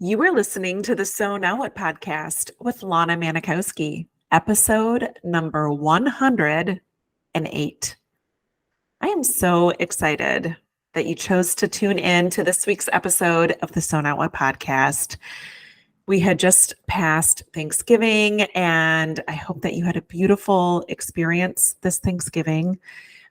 You are listening to the So Now What podcast with Lana Manikowski, episode number 108. I am so excited that you chose to tune in to this week's episode of the So Now What podcast. We had just passed Thanksgiving, and I hope that you had a beautiful experience this Thanksgiving.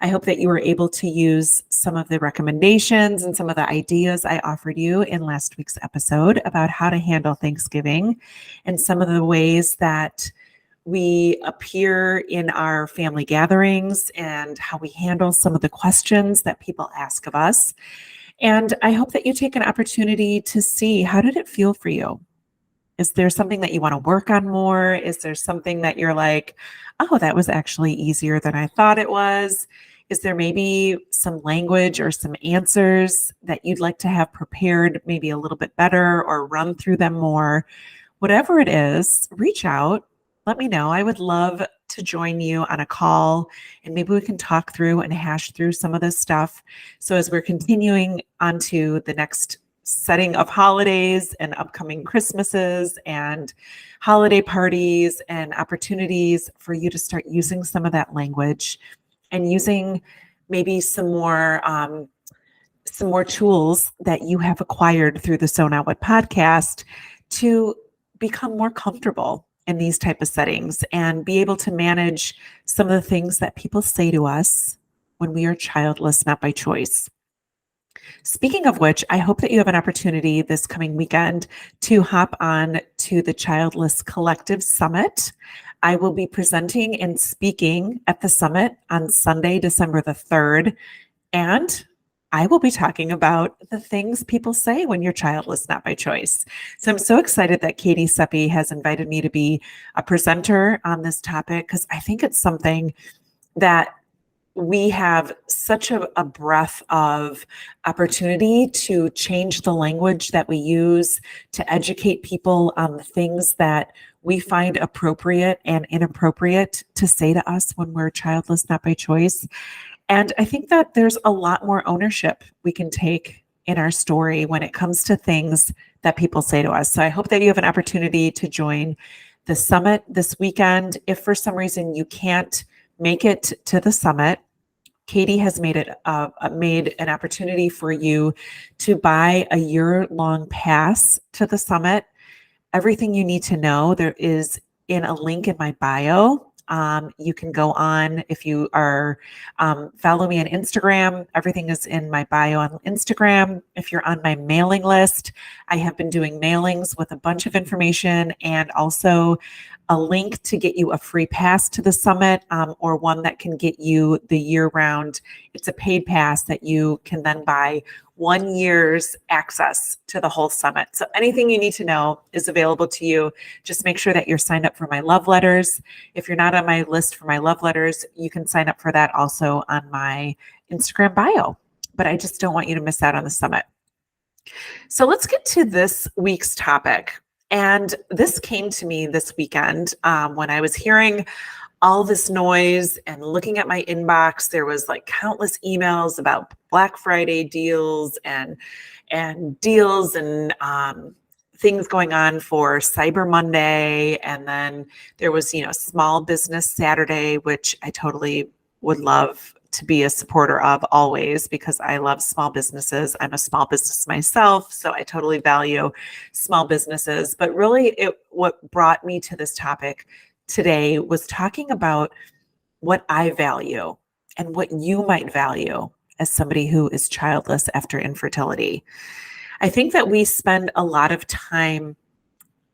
I hope that you were able to use some of the recommendations and some of the ideas I offered you in last week's episode about how to handle Thanksgiving and some of the ways that we appear in our family gatherings and how we handle some of the questions that people ask of us. And I hope that you take an opportunity to see, how did it feel for you? Is there something that you want to work on more? Is there something that you're like, oh, that was actually easier than I thought it was? Is there maybe some language or some answers that you'd like to have prepared maybe a little bit better or run through them more? Whatever it is, reach out. Let me know. I would love to join you on a call, and maybe we can talk through and hash through some of this stuff. So as we're continuing on to the next setting of holidays and upcoming Christmases and holiday parties and opportunities for you to start using some of that language and using maybe some more tools that you have acquired through the So Now What podcast to become more comfortable in these type of settings and be able to manage some of the things that people say to us when we are childless, not by choice. Speaking of which, I hope that you have an opportunity this coming weekend to hop on to the Childless Collective Summit. I will be presenting and speaking at the summit on Sunday, December the 3rd, and I will be talking about the things people say when you're childless, not by choice. So I'm so excited that Katie Seppi has invited me to be a presenter on this topic, because I think it's something that we have such a breadth of opportunity to change the language that we use to educate people on the things that we find appropriate and inappropriate to say to us when we're childless, not by choice. And I think that there's a lot more ownership we can take in our story when it comes to things that people say to us. So I hope that you have an opportunity to join the summit this weekend. If for some reason you can't make it to the summit, Katie has made an opportunity for you to buy a year-long pass to the summit. Everything you need to know there is in a link in my bio. You can go on if you are, follow me on Instagram. Everything is in my bio on Instagram. If you're on my mailing list, I have been doing mailings with a bunch of information and also a link to get you a free pass to the summit, or one that can get you the year-round. It's a paid pass that you can then buy 1 year's access to the whole summit. So anything you need to know is available to you. Just make sure that you're signed up for my love letters. If you're not on my list for my love letters, you can sign up for that also on my Instagram bio. But I just don't want you to miss out on the summit. So let's get to this week's topic. And this came to me this weekend when I was hearing all this noise and looking at my inbox. There was like countless emails about Black Friday deals and deals and things going on for Cyber Monday. And then there was, Small Business Saturday, which I totally would love to be a supporter of always, because I love small businesses. I'm a small business myself, so I totally value small businesses. But really, what brought me to this topic today was talking about what I value and what you might value as somebody who is childless after infertility. I think that we spend a lot of time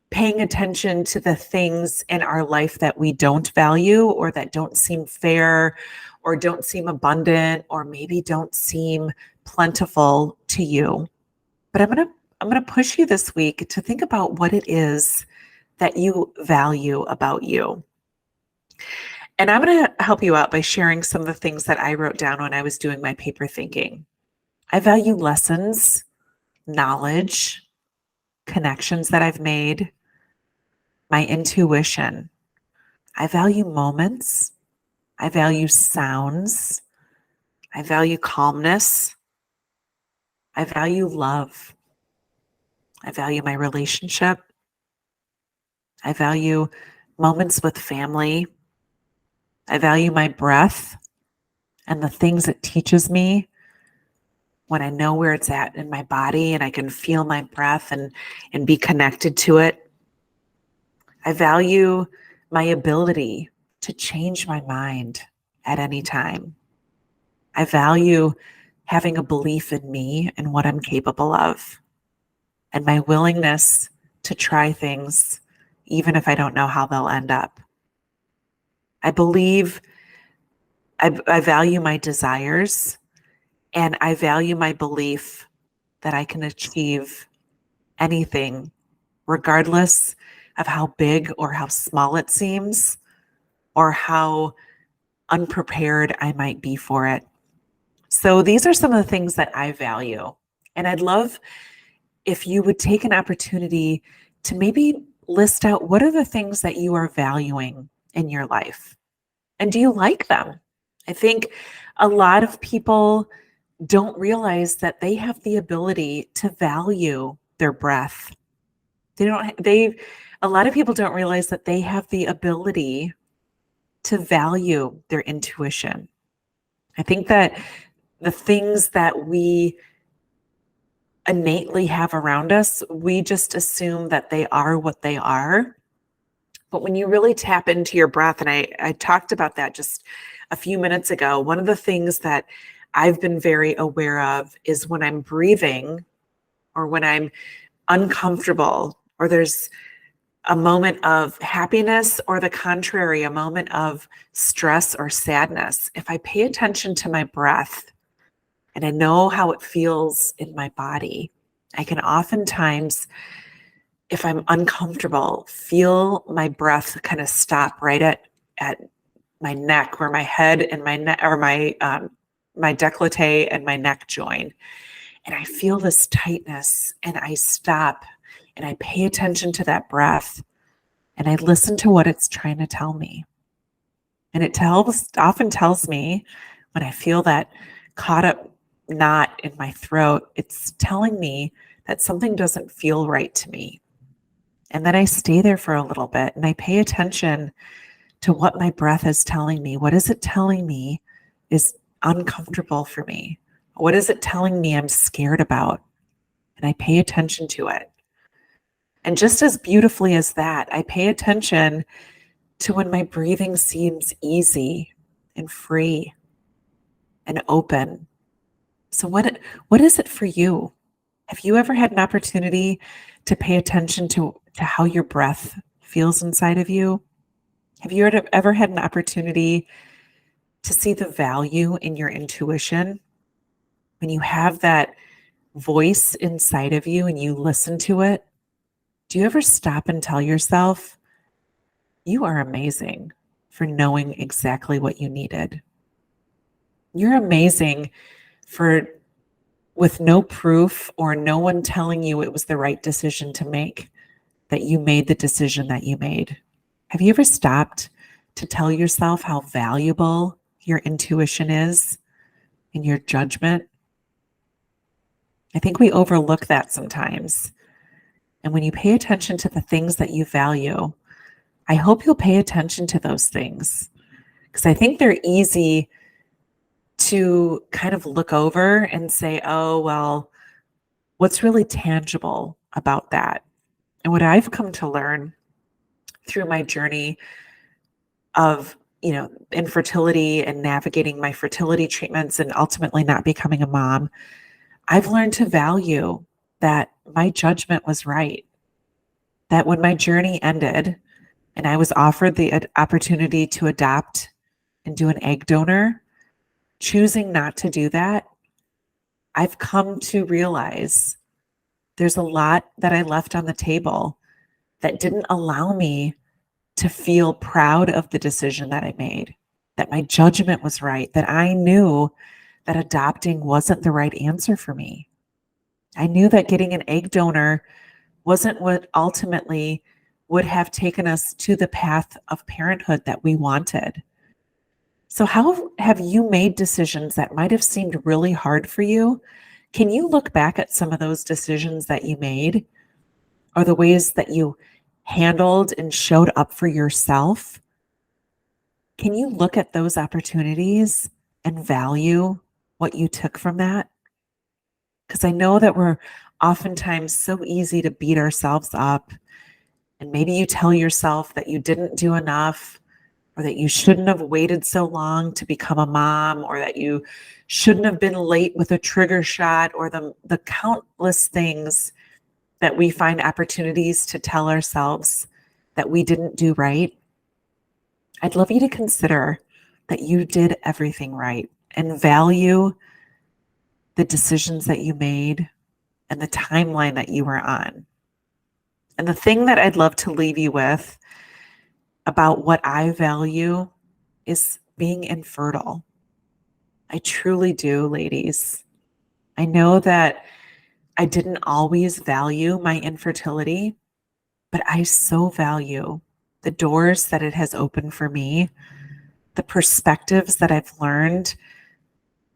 paying attention to the things in our life that we don't value, or that don't seem fair, or don't seem abundant, or maybe don't seem plentiful to you. But I'm going to push you this week to think about what it is that you value about you. And I'm going to help you out by sharing some of the things that I wrote down when I was doing my paper thinking. I value lessons, knowledge, connections that I've made, my intuition. I value moments. I value sounds. I value calmness. I value love. I value my relationship. I value moments with family. I value my breath and the things it teaches me when I know where it's at in my body and I can feel my breath and be connected to it. I value my ability to change my mind at any time. I value having a belief in me and what I'm capable of, and my willingness to try things, even if I don't know how they'll end up. I believe I value my desires, and I value my belief that I can achieve anything, regardless of how big or how small it seems, or how unprepared I might be for it. So these are some of the things that I value. And I'd love if you would take an opportunity to maybe list out what are the things that you are valuing in your life. And do you like them? I think a lot of people don't realize that they have the ability to value their breath. A lot of people don't realize that they have the ability to value their intuition. I think that the things that we innately have around us, we just assume that they are what they are. But when you really tap into your breath, and I talked about that just a few minutes ago, one of the things that I've been very aware of is when I'm breathing or when I'm uncomfortable or there's a moment of happiness or the contrary, a moment of stress or sadness. If I pay attention to my breath and I know how it feels in my body, I can oftentimes, if I'm uncomfortable, feel my breath kind of stop right at my neck, where my head and my neck, or my décolleté and my neck join. And I feel this tightness and I stop and I pay attention to that breath and I listen to what it's trying to tell me. And it often tells me when I feel that caught up knot in my throat, it's telling me that something doesn't feel right to me. And then I stay there for a little bit and I pay attention to what my breath is telling me. What is it telling me is uncomfortable for me? What is it telling me I'm scared about? And I pay attention to it. And just as beautifully as that, I pay attention to when my breathing seems easy and free and open. So what is it for you? Have you ever had an opportunity to pay attention to how your breath feels inside of you? Have you ever had an opportunity to see the value in your intuition? When you have that voice inside of you and you listen to it, do you ever stop and tell yourself, you are amazing for knowing exactly what you needed? You're amazing for, with no proof or no one telling you it was the right decision to make, that you made the decision that you made. Have you ever stopped to tell yourself how valuable your intuition is and your judgment? I think we overlook that sometimes. And when you pay attention to the things that you value, I hope you'll pay attention to those things, because I think they're easy to kind of look over and say, oh, well, what's really tangible about that? And what I've come to learn through my journey of, infertility and navigating my fertility treatments and ultimately not becoming a mom, I've learned to value that my judgment was right. That when my journey ended and I was offered the opportunity to adopt and do an egg donor, choosing not to do that, I've come to realize there's a lot that I left on the table that didn't allow me to feel proud of the decision that I made, that my judgment was right, that I knew that adopting wasn't the right answer for me. I knew that getting an egg donor wasn't what ultimately would have taken us to the path of parenthood that we wanted. So how have you made decisions that might have seemed really hard for you? Can you look back at some of those decisions that you made or the ways that you handled and showed up for yourself, can you look at those opportunities and value what you took from that? Because I know that we're oftentimes so easy to beat ourselves up. And maybe you tell yourself that you didn't do enough, or that you shouldn't have waited so long to become a mom, or that you shouldn't have been late with a trigger shot, or the countless things that we find opportunities to tell ourselves that we didn't do right. I'd love you to consider that you did everything right and value the decisions that you made and the timeline that you were on. And the thing that I'd love to leave you with about what I value is being infertile. I truly do, ladies. I know that I didn't always value my infertility, but I so value the doors that it has opened for me, the perspectives that I've learned,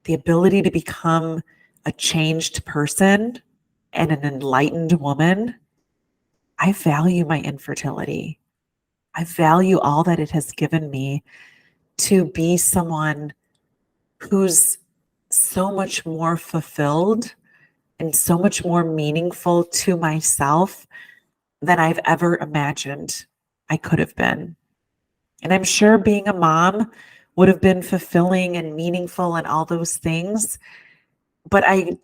the ability to become a changed person and an enlightened woman. I value my infertility. I value all that it has given me to be someone who's so much more fulfilled and so much more meaningful to myself than I've ever imagined I could have been. And I'm sure being a mom would have been fulfilling and meaningful and all those things. But I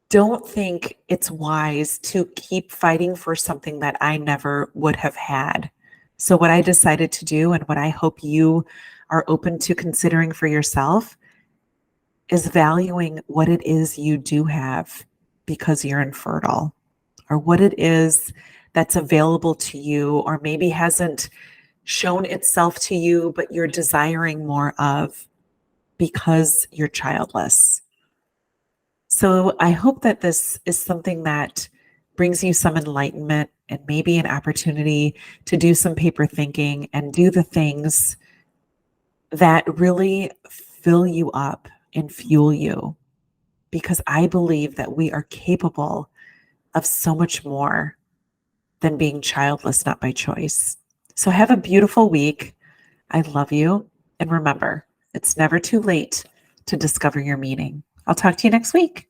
don't think it's wise to keep fighting for something that I never would have had. So what I decided to do, and what I hope you are open to considering for yourself, is valuing what it is you do have because you're infertile, or what it is that's available to you, or maybe hasn't shown itself to you, but you're desiring more of because you're childless. So I hope that this is something that brings you some enlightenment and maybe an opportunity to do some paper thinking and do the things that really fill you up and fuel you. Because I believe that we are capable of so much more than being childless, not by choice. So have a beautiful week. I love you. And remember, it's never too late to discover your meaning. I'll talk to you next week.